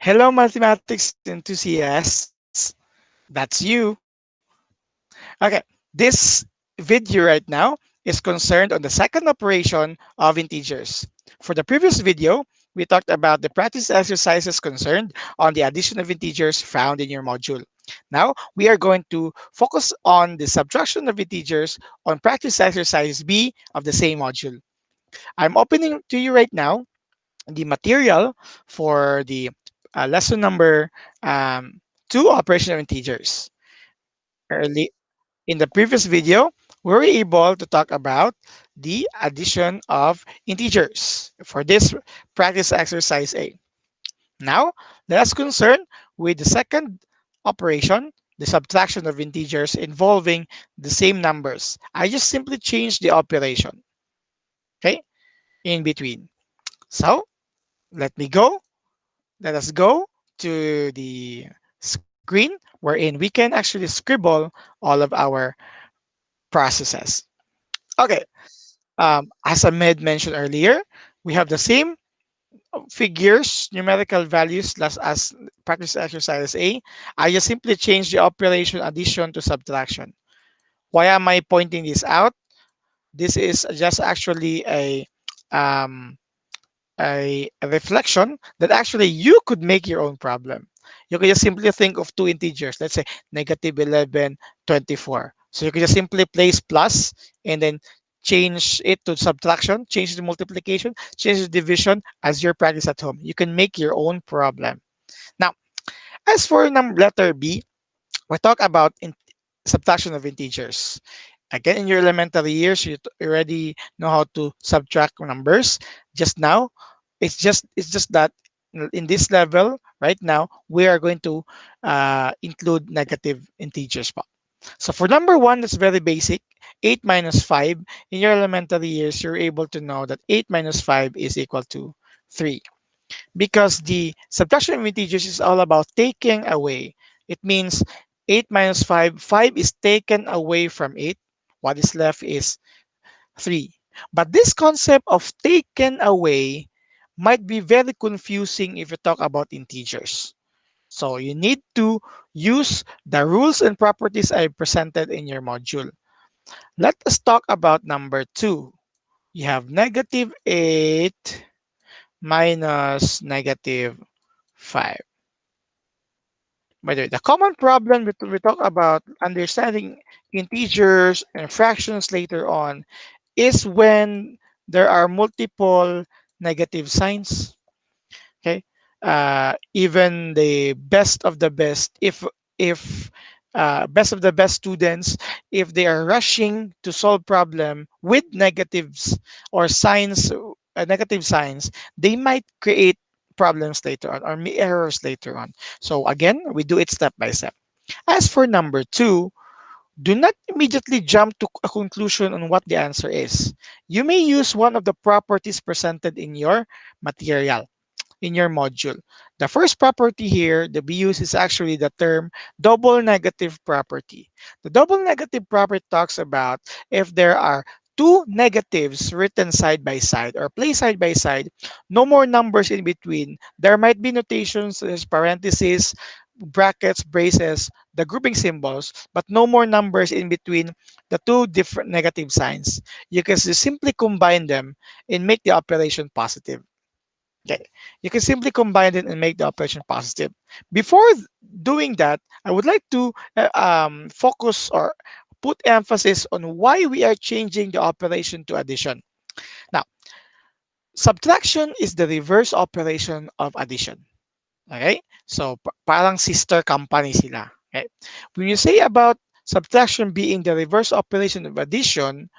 Hello, mathematics enthusiasts. That's you. Okay, this video right now is concerned on the second operation of integers. For the previous video, we talked about the practice exercises concerned on the addition of integers found in your module. Now, we are going to focus on the subtraction of integers on practice exercise B of the same module. I'm opening to you right now the material for the lesson number um, 2, operation of integers. Early in the previous video, we were able to talk about the addition of integers for this practice exercise A. Now, let us concern with the second operation, the subtraction of integers involving the same numbers. I just simply change the operation, okay, in between. So, let me go let us go to the screen wherein we can actually scribble all of our processes. Okay, as Ahmed mentioned earlier, we have the same figures, numerical values as practice exercise A. I just simply change the operation addition to subtraction. Why am I pointing this out? This is just actually um, a reflection that actually you could make your own problem. You could just simply think of two integers, let's say negative 11, 24. So you could just simply place plus and then change it to subtraction, change the multiplication, change the division as your practice at home. You can make your own problem. Now, as for number letter B, we talk about subtraction of integers. Again, in your elementary years, you already know how to subtract numbers. Just now, it's just that in this level right now, we are going to include negative integers. So for number one, that's very basic. 8 minus 5. In your elementary years, you're able to know that 8 minus 5 is equal to 3. Because the subtraction of integers is all about taking away. It means 8 minus 5, 5 is taken away from 8. What is left is 3. But this concept of taken away might be very confusing if you talk about integers. So you need to use the rules and properties I presented in your module. Let us talk about number 2. You have negative 8 minus negative 5. By the way, the common problem we talk about understanding integers and fractions later on is when there are multiple negative signs. Okay, even the best of the best, if best of the best students, if they are rushing to solve problem with negatives or signs, negative signs, they might create problems later on or errors later on. So again, we do it step by step. As for number 2, do not immediately jump to a conclusion on what the answer is. You may use one of the properties presented in your material, in your module. The first property here that we use is actually the term double negative property. The double negative property talks about if there are two negatives written side by side or placed side by side, no more numbers in between. There might be notations such as parentheses, brackets, braces, the grouping symbols, but no more numbers in between the two different negative signs. You can just simply combine them and make the operation positive. Okay. You can simply combine it and make the operation positive. Before doing that, I would like to focus or put emphasis on why we are changing the operation to addition. Now, subtraction is the reverse operation of addition. Okay? So, parang sister company sila. Okay? When you say about subtraction being the reverse operation of addition,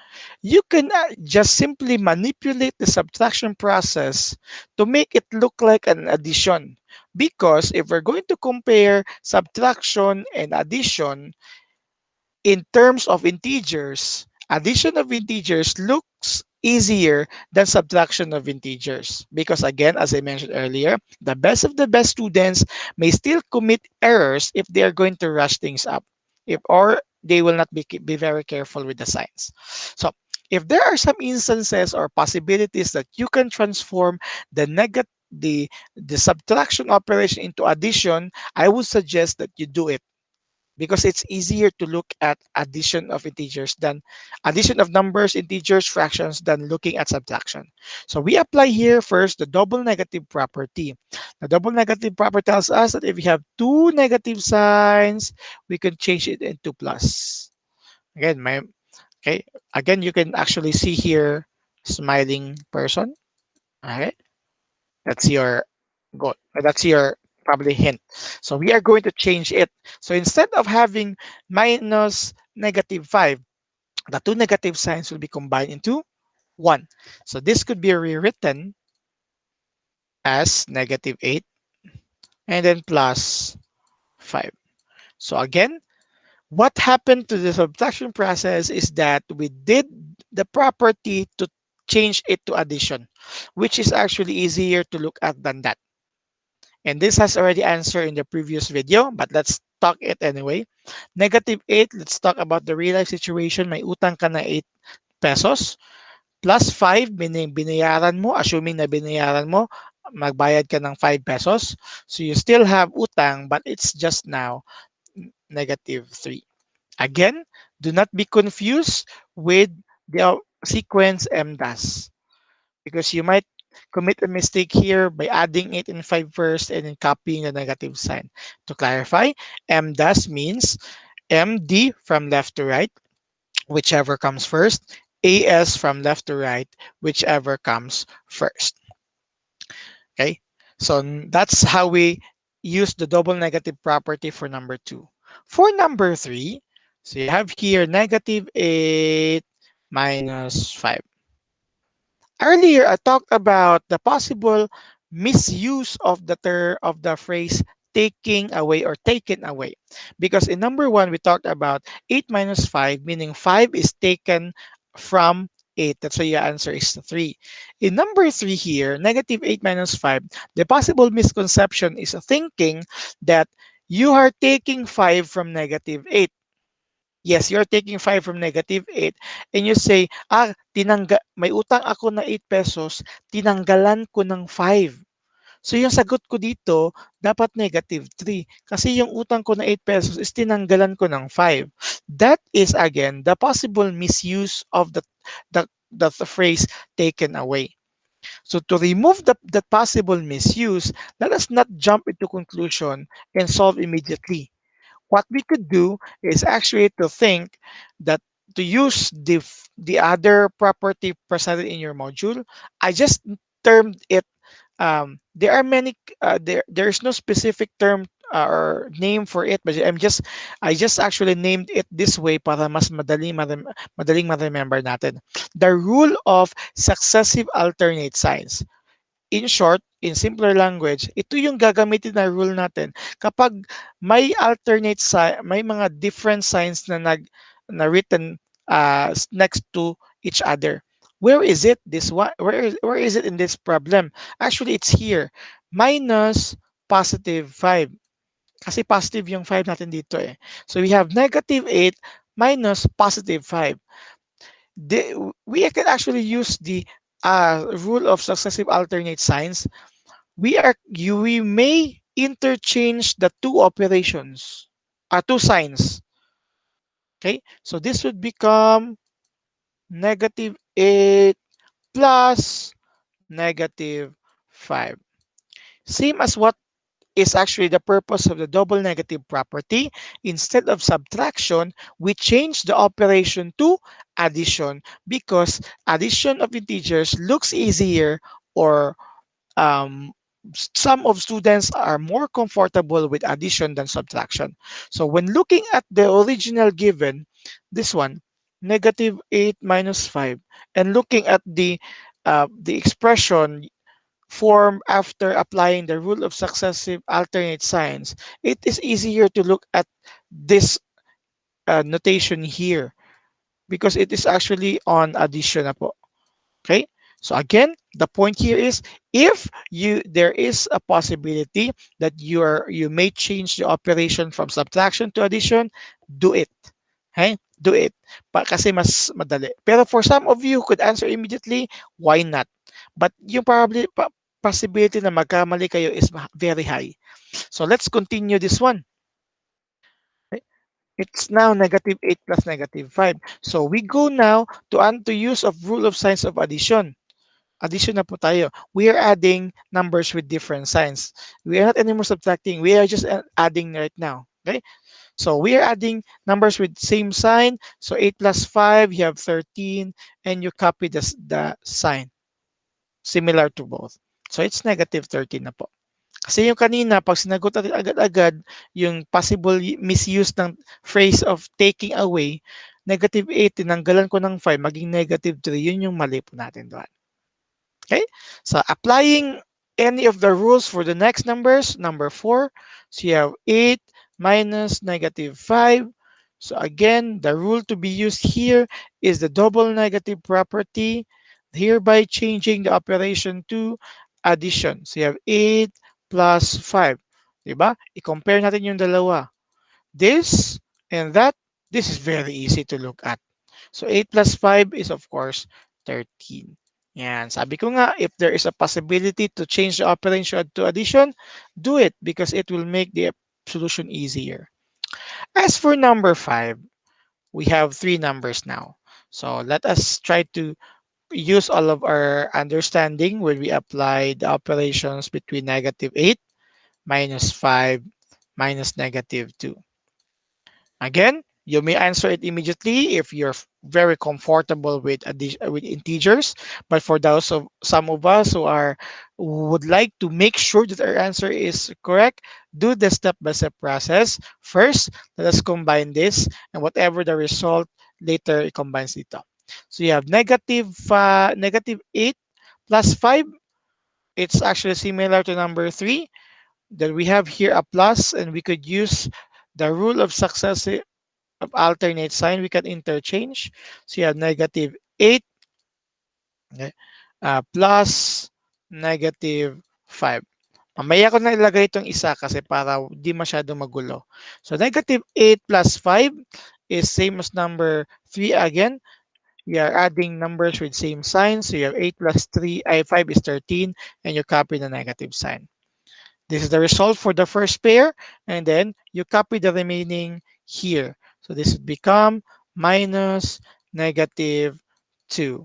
you can just simply manipulate the subtraction process to make it look like an addition. Because if we're going to compare subtraction and addition in terms of integers, addition of integers looks easier than subtraction of integers. Because again, as I mentioned earlier, the best of the best students may still commit errors if they are going to rush things up. If or they will not be very careful with the signs. So if there are some instances or possibilities that you can transform the negative the subtraction operation into addition, I would suggest that you do it because it's easier to look at addition of integers than addition of numbers, integers, fractions than looking at subtraction. So we apply here first the double negative property. The double negative property tells us that if we have two negative signs, we can change it into plus. Again, okay. Again, you can actually see here smiling person. Okay, that's your goal. That's your probably hint. So we are going to change it. So instead of having minus negative 5, the two negative signs will be combined into 1. So this could be rewritten as negative 8 and then plus 5. So again, what happened to the subtraction process is that we did the property to change it to addition, which is actually easier to look at than that. And this has already answered in the previous video, but let's talk it anyway. Negative 8, let's talk about the real life situation. May utang ka na 8 pesos. Plus 5, meaning binayaran mo, assuming na binayaran mo, magbayad ka ng 5 pesos. So you still have utang, but it's just now negative 3. Again, do not be confused with the sequence MDAS because you might commit a mistake here by adding it in 5 first and then copying the negative sign. To clarify, MDAS means MD from left to right, whichever comes first, AS from left to right, whichever comes first. Okay, so that's how we use the double negative property for number 2. For number 3, so you have here negative 8 minus 5. Earlier, I talked about the possible misuse of the phrase taking away or taken away. Because in number 1, we talked about 8 minus 5, meaning 5 is taken from 8. That's why your answer is 3. In number 3 here, negative 8 minus 5, the possible misconception is thinking that you are taking 5 from negative 8. Yes, you're taking 5 from negative 8 and you say, may utang ako na 8 pesos, tinanggalan ko ng 5. So yung sagot ko dito, dapat negative 3. Kasi yung utang ko na 8 pesos is tinanggalan ko ng 5. That is again the possible misuse of the phrase taken away. So to remove the possible misuse, let us not jump into conclusion and solve immediately. What we could do is actually to think that to use the other property presented in your module. I just termed it, there are many, there's no specific term or name for it, but I just actually named it this way para mas madaling ma-remember natin. The rule of successive alternate signs. In short, in simpler language, ito yung gagamitin na rule natin kapag may alternate sign, may mga different signs na written next to each other. Where is it? This one, where is it in this problem? Actually, it's here. Minus positive 5. Kasi positive yung 5 natin dito eh. So we have negative 8 minus positive 5. We can actually use the rule of successive alternate signs. We may interchange the two operations, two signs. Okay, so this would become negative 8 plus negative 5. Same as what is actually the purpose of the double negative property. Instead of subtraction, we change the operation to addition because addition of integers looks easier, or um, some of students are more comfortable with addition than subtraction. So when looking at the original given, this one, negative 8 minus 5, and looking at the expression form after applying the rule of successive alternate signs, it is easier to look at this notation here because it is actually on addition na po. Okay, so again, the point here is if there is a possibility that you may change the operation from subtraction to addition, do it. Okay, do it kasi mas madali. Pero for some of you who could answer immediately, why not? But you probably possibility na magkamali kayo is very high. So let's continue this one. Okay? It's now negative 8 plus negative 5. So we go now to use of rule of signs of addition. Addition na po tayo. We are adding numbers with different signs. We are not anymore subtracting. We are just adding right now. Okay? So we are adding numbers with same sign. So 8 plus 5, you have 13, and you copy the sign. Similar to both. So it's negative 13 na po. Kasi yung kanina, pag sinagot natin agad-agad, yung possible misuse ng phrase of taking away, negative 8, tinanggalan ko ng 5, maging negative 3, yun yung mali po natin doon. Okay? So applying any of the rules for the next numbers, number 4, so you have 8 minus negative 5. So again, the rule to be used here is the double negative property, hereby changing the operation to addition. So you have 8 plus 5. Diba? I-compare natin yung dalawa. This and that, this is very easy to look at. So 8 plus 5 is of course 13. Yan. Sabi ko nga, if there is a possibility to change the operation to addition, do it because it will make the solution easier. As for number 5, we have three numbers now. So let us try to use all of our understanding when we apply the operations between negative 8 minus 5 minus negative 2. Again, you may answer it immediately if you're very comfortable with with integers. But for those of some of us who are would like to make sure that our answer is correct, do the step-by-step process. First, let us combine this, and whatever the result later it combines it up. So you have negative 8 plus 5. It's actually similar to number 3. That we have here a plus, and we could use the rule of successive of alternate sign, we can interchange. So you have negative 8, okay, plus negative 5. Mamaya ko na ilagay itong isa kasi para di masyado magulo. So negative 8 plus 5 is same as number 3 again. We are adding numbers with same sign. So you have 8 plus 3, 5 is 13, and you copy the negative sign. This is the result for the first pair, and then you copy the remaining here. So this would become minus negative 2.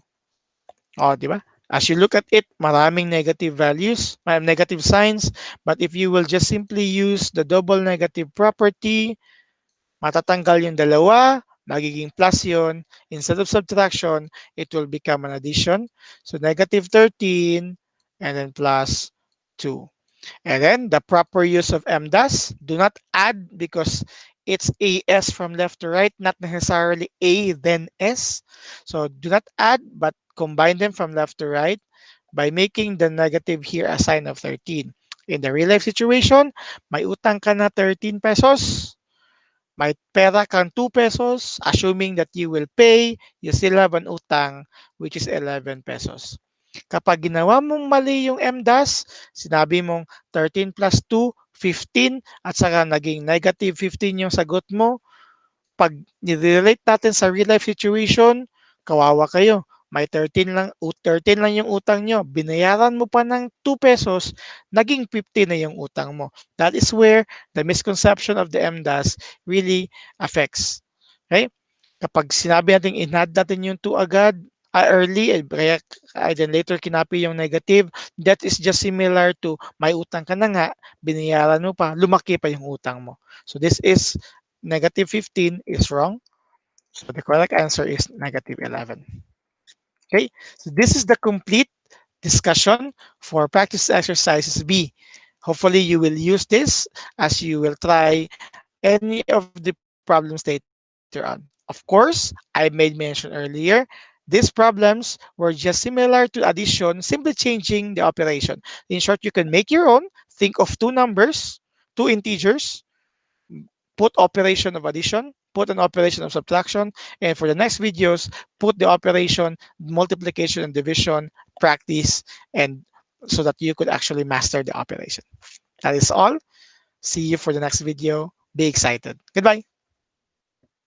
Oh, di ba? As you look at it, maraming negative values, negative signs. But if you will just simply use the double negative property, matatanggal yung dalawa, magiging plus yun. Instead of subtraction, it will become an addition. So negative 13 and then plus 2. And then the proper use of MDAS, do not add because it's AS from left to right, not necessarily A then S. So do not add, but combine them from left to right by making the negative here a sign of 13. In the real life situation, may utang ka na 13 pesos, may pera kang 2 pesos, assuming that you will pay, you still have an utang which is 11 pesos. Kapag ginawa mong mali yung MDAS, sinabi mong 13 plus 2, 15, at saka naging negative 15 yung sagot mo, pag nirelate natin sa real life situation, kawawa kayo. May 13 lang yung utang nyo. Binayaran mo pa ng 2 pesos, naging 50 na yung utang mo. That is where the misconception of the MDAS really affects. Okay? Kapag sinabi natin in-add natin yung 2 agad, early, kaya then later kinapi yung negative, that is just similar to may utang ka na nga, binayaran mo pa, lumaki pa yung utang mo. So this is negative 15 is wrong. So the correct answer is negative 11. Okay, so this is the complete discussion for practice exercises B. Hopefully you will use this as you will try any of the problems later on. Of course, I made mention earlier, these problems were just similar to addition, simply changing the operation. In short, you can make your own, think of two numbers, two integers, put operation of addition, put an operation of subtraction, and for the next videos, put the operation, multiplication and division, practice, and so that you could actually master the operation. That is all. See you for the next video. Be excited. Goodbye.